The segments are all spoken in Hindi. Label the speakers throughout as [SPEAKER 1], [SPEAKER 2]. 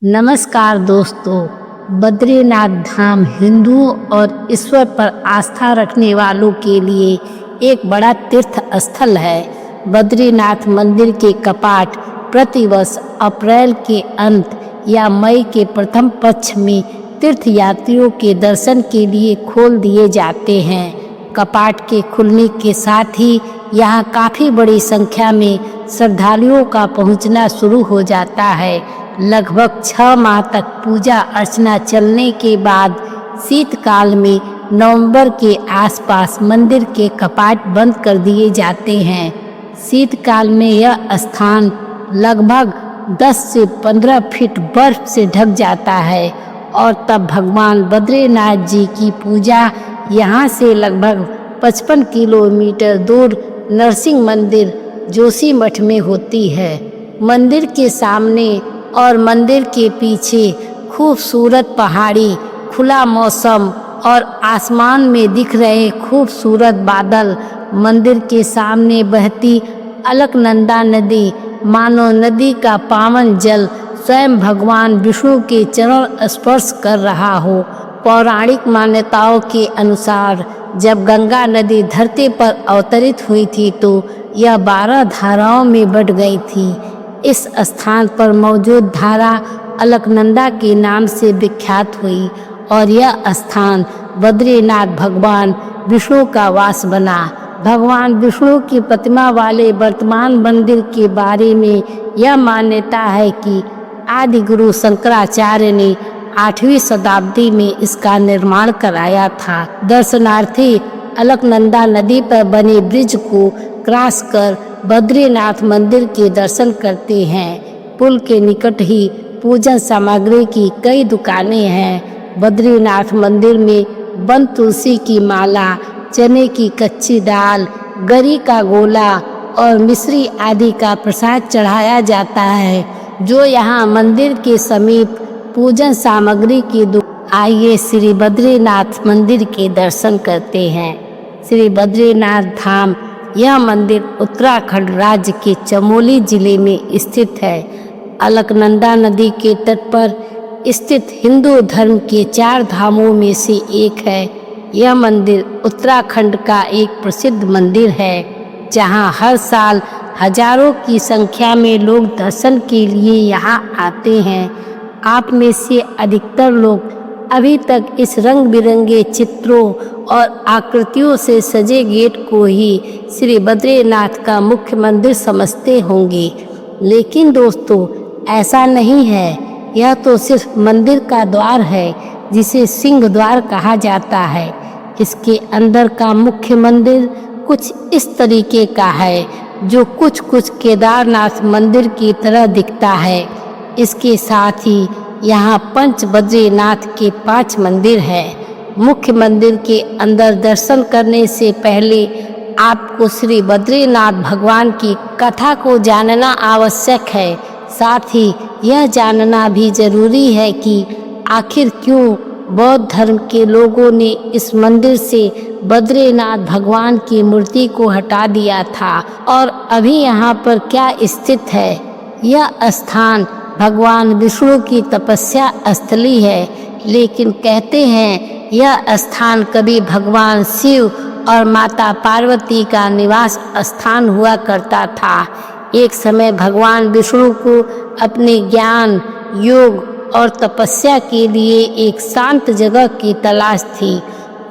[SPEAKER 1] नमस्कार दोस्तों। बद्रीनाथ धाम हिंदुओं और ईश्वर पर आस्था रखने वालों के लिए एक बड़ा तीर्थ स्थल है। बद्रीनाथ मंदिर के कपाट प्रतिवर्ष अप्रैल के अंत या मई के प्रथम पक्ष में तीर्थयात्रियों के दर्शन के लिए खोल दिए जाते हैं। कपाट के खुलने के साथ ही यहाँ काफ़ी बड़ी संख्या में श्रद्धालुओं का पहुँचना शुरू हो जाता है। लगभग 6 माह तक पूजा अर्चना चलने के बाद शीतकाल में नवंबर के आसपास मंदिर के कपाट बंद कर दिए जाते हैं। शीतकाल में यह स्थान लगभग 10 से 15 फीट बर्फ से ढक जाता है और तब भगवान बद्रीनाथ जी की पूजा यहाँ से लगभग 55 किलोमीटर दूर नरसिंह मंदिर जोशीमठ में होती है। मंदिर के सामने और मंदिर के पीछे खूबसूरत पहाड़ी, खुला मौसम और आसमान में दिख रहे खूबसूरत बादल। मंदिर के सामने बहती अलकनंदा नदी, मानो नदी का पावन जल स्वयं भगवान विष्णु के चरण स्पर्श कर रहा हो। पौराणिक मान्यताओं के अनुसार जब गंगा नदी धरती पर अवतरित हुई थी तो यह 12 धाराओं में बट गई थी। इस स्थान पर मौजूद धारा अलकनंदा के नाम से विख्यात हुई और यह स्थान बद्रीनाथ भगवान विष्णु का वास बना। भगवान विष्णु की प्रतिमा वाले वर्तमान मंदिर के बारे में यह मान्यता है कि आदि गुरु शंकराचार्य ने 8वीं शताब्दी में इसका निर्माण कराया था। दर्शनार्थी अलकनंदा नदी पर बने ब्रिज को क्रॉस कर बद्रीनाथ मंदिर के दर्शन करते हैं। पुल के निकट ही पूजन सामग्री की कई दुकानें हैं। बद्रीनाथ मंदिर में बन तुलसी की माला, चने की कच्ची दाल, गरी का गोला और मिश्री आदि का प्रसाद चढ़ाया जाता है, जो यहाँ मंदिर के समीप पूजन सामग्री की आइए श्री बद्रीनाथ मंदिर के दर्शन करते हैं। श्री बद्रीनाथ धाम यह मंदिर उत्तराखंड राज्य के चमोली जिले में स्थित है। अलकनंदा नदी के तट पर स्थित हिंदू धर्म के 4 धामों में से एक है। यह मंदिर उत्तराखंड का एक प्रसिद्ध मंदिर है, जहां हर साल हजारों की संख्या में लोग दर्शन के लिए यहां आते हैं। आप में से अधिकतर लोग अभी तक इस रंग बिरंगे चित्रों और आकृतियों से सजे गेट को ही श्री बद्रीनाथ का मुख्य मंदिर समझते होंगे, लेकिन दोस्तों ऐसा नहीं है। यह तो सिर्फ मंदिर का द्वार है, जिसे सिंह द्वार कहा जाता है। इसके अंदर का मुख्य मंदिर कुछ इस तरीके का है, जो कुछ केदारनाथ मंदिर की तरह दिखता है। इसके साथ ही यहाँ पंच बद्रीनाथ के 5 मंदिर हैं। मुख्य मंदिर के अंदर दर्शन करने से पहले आपको श्री बद्रीनाथ भगवान की कथा को जानना आवश्यक है। साथ ही यह जानना भी जरूरी है कि आखिर क्यों बौद्ध धर्म के लोगों ने इस मंदिर से बद्रीनाथ भगवान की मूर्ति को हटा दिया था और अभी यहाँ पर क्या स्थित है। यह स्थान भगवान विष्णु की तपस्या स्थली है, लेकिन कहते हैं यह स्थान कभी भगवान शिव और माता पार्वती का निवास स्थान हुआ करता था। एक समय भगवान विष्णु को अपने ज्ञान, योग और तपस्या के लिए एक शांत जगह की तलाश थी।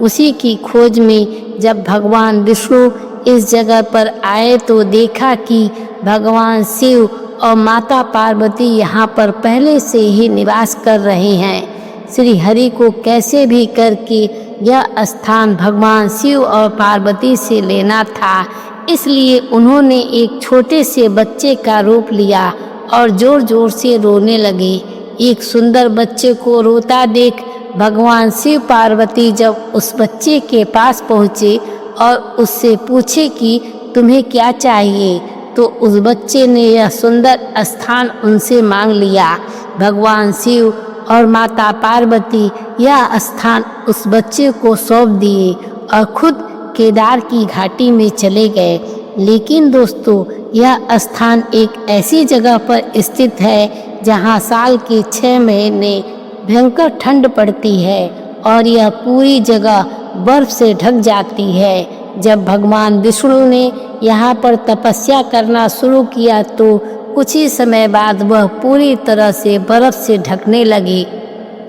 [SPEAKER 1] उसी की खोज में जब भगवान विष्णु इस जगह पर आए तो देखा कि भगवान शिव और माता पार्वती यहाँ पर पहले से ही निवास कर रहे हैं। श्री हरि को कैसे भी करके यह स्थान भगवान शिव और पार्वती से लेना था, इसलिए उन्होंने एक छोटे से बच्चे का रूप लिया और जोर जोर से रोने लगे। एक सुंदर बच्चे को रोता देख भगवान शिव पार्वती जब उस बच्चे के पास पहुँचे और उससे पूछे कि तुम्हें क्या चाहिए, तो उस बच्चे ने यह सुंदर स्थान उनसे मांग लिया। भगवान शिव और माता पार्वती यह स्थान उस बच्चे को सौंप दिए और खुद केदार की घाटी में चले गए। लेकिन दोस्तों यह स्थान एक ऐसी जगह पर स्थित है जहाँ साल के 6 महीने भयंकर ठंड पड़ती है और यह पूरी जगह बर्फ से ढक जाती है। जब भगवान विष्णु ने यहाँ पर तपस्या करना शुरू किया तो कुछ ही समय बाद वह पूरी तरह से बर्फ से ढकने लगी।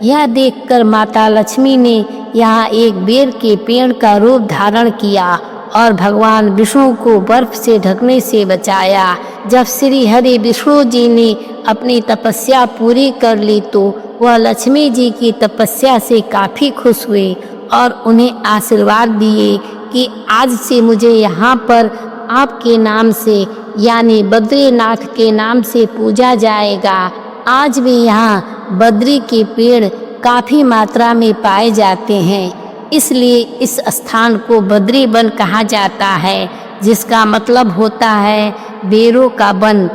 [SPEAKER 1] यह देखकर माता लक्ष्मी ने यहाँ एक बेर के पेड़ का रूप धारण किया और भगवान विष्णु को बर्फ से ढकने से बचाया। जब श्री हरि विष्णु जी ने अपनी तपस्या पूरी कर ली तो वह लक्ष्मी जी की तपस्या से काफ़ी खुश हुए और उन्हें आशीर्वाद दिए कि आज से मुझे यहाँ पर आपके नाम से यानी बद्रीनाथ के नाम से पूजा जाएगा। आज भी यहाँ बद्री के पेड़ काफ़ी मात्रा में पाए जाते हैं, इसलिए इस स्थान को बद्री वन कहा जाता है, जिसका मतलब होता है बेरों का वन।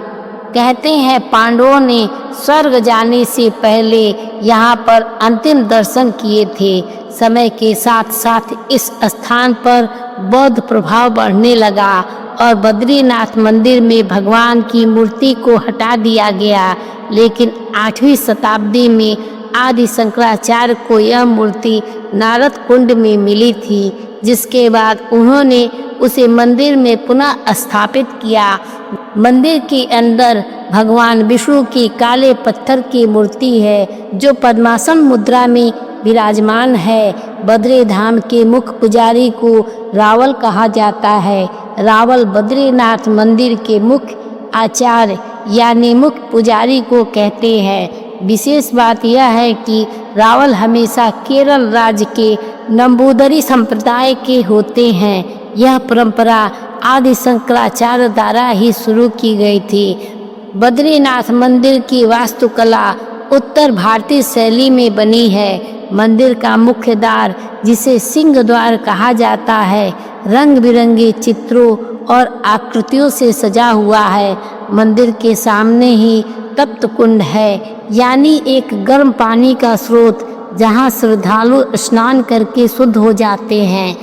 [SPEAKER 1] कहते हैं पांडवों ने स्वर्ग जाने से पहले यहाँ पर अंतिम दर्शन किए थे। समय के साथ साथ इस स्थान पर बौद्ध प्रभाव बढ़ने लगा और बद्रीनाथ मंदिर में भगवान की मूर्ति को हटा दिया गया। लेकिन 8वीं शताब्दी में आदि शंकराचार्य को यह मूर्ति नारद कुंड में मिली थी, जिसके बाद उन्होंने उसे मंदिर में पुनः स्थापित किया। मंदिर के अंदर भगवान विष्णु की काले पत्थर की मूर्ति है जो पद्मासन मुद्रा में विराजमान है। बद्री धाम के मुख्य पुजारी को रावल कहा जाता है। रावल बद्रीनाथ मंदिर के मुख्य आचार्य यानी मुख्य पुजारी को कहते हैं। विशेष बात यह है कि रावल हमेशा केरल राज्य के नंबूदरी संप्रदाय के होते हैं। यह परंपरा आदि शंकराचार्य द्वारा ही शुरू की गई थी। बद्रीनाथ मंदिर की वास्तुकला उत्तर भारतीय शैली में बनी है। मंदिर का मुख्य द्वार, जिसे सिंह द्वार कहा जाता है, रंग बिरंगे चित्रों और आकृतियों से सजा हुआ है। मंदिर के सामने ही तप्त कुंड है, यानी एक गर्म पानी का स्रोत जहां श्रद्धालु स्नान करके शुद्ध हो जाते हैं।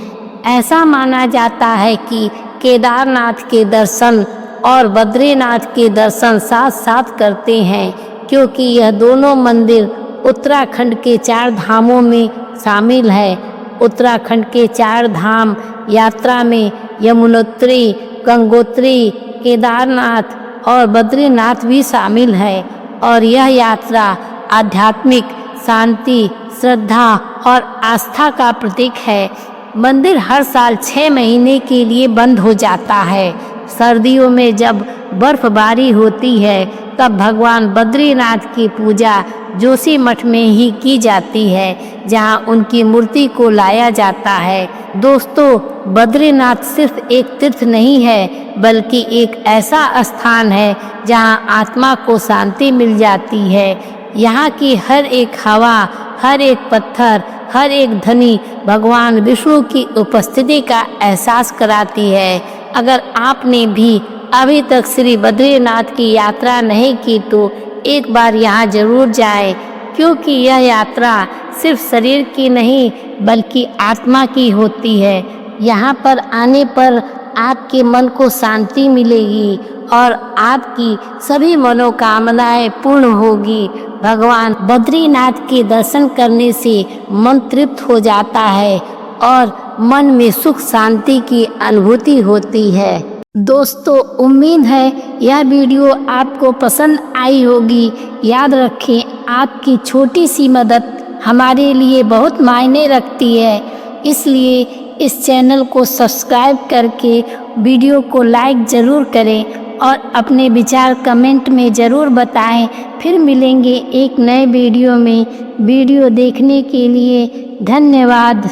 [SPEAKER 1] ऐसा माना जाता है कि केदारनाथ के दर्शन और बद्रीनाथ के दर्शन साथ साथ करते हैं, क्योंकि यह दोनों मंदिर उत्तराखंड के 4 धामों में शामिल है। उत्तराखंड के 4 धाम यात्रा में यमुनोत्री, गंगोत्री, केदारनाथ और बद्रीनाथ भी शामिल है और यह यात्रा आध्यात्मिक शांति, श्रद्धा और आस्था का प्रतीक है। मंदिर हर साल 6 महीने के लिए बंद हो जाता है। सर्दियों में जब बर्फबारी होती है तब भगवान बद्रीनाथ की पूजा जोशी मठ में ही की जाती है, जहां उनकी मूर्ति को लाया जाता है। दोस्तों, बद्रीनाथ सिर्फ एक तीर्थ नहीं है, बल्कि एक ऐसा स्थान है जहां आत्मा को शांति मिल जाती है। यहाँ की हर एक हवा, हर एक पत्थर, हर एक ध्वनि भगवान विष्णु की उपस्थिति का एहसास कराती है। अगर आपने भी अभी तक श्री बद्रीनाथ की यात्रा नहीं की तो एक बार यहाँ जरूर जाएं, क्योंकि यह यात्रा सिर्फ शरीर की नहीं बल्कि आत्मा की होती है। यहाँ पर आने पर आपके मन को शांति मिलेगी और आपकी सभी मनोकामनाएं पूर्ण होगी। भगवान बद्रीनाथ के दर्शन करने से मन तृप्त हो जाता है और मन में सुख शांति की अनुभूति होती है। दोस्तों, उम्मीद है यह वीडियो आपको पसंद आई होगी। याद रखें, आपकी छोटी सी मदद हमारे लिए बहुत मायने रखती है, इसलिए इस चैनल को सब्सक्राइब करके वीडियो को लाइक ज़रूर करें और अपने विचार कमेंट में ज़रूर बताएं। फिर मिलेंगे एक नए वीडियो में। वीडियो देखने के लिए धन्यवाद।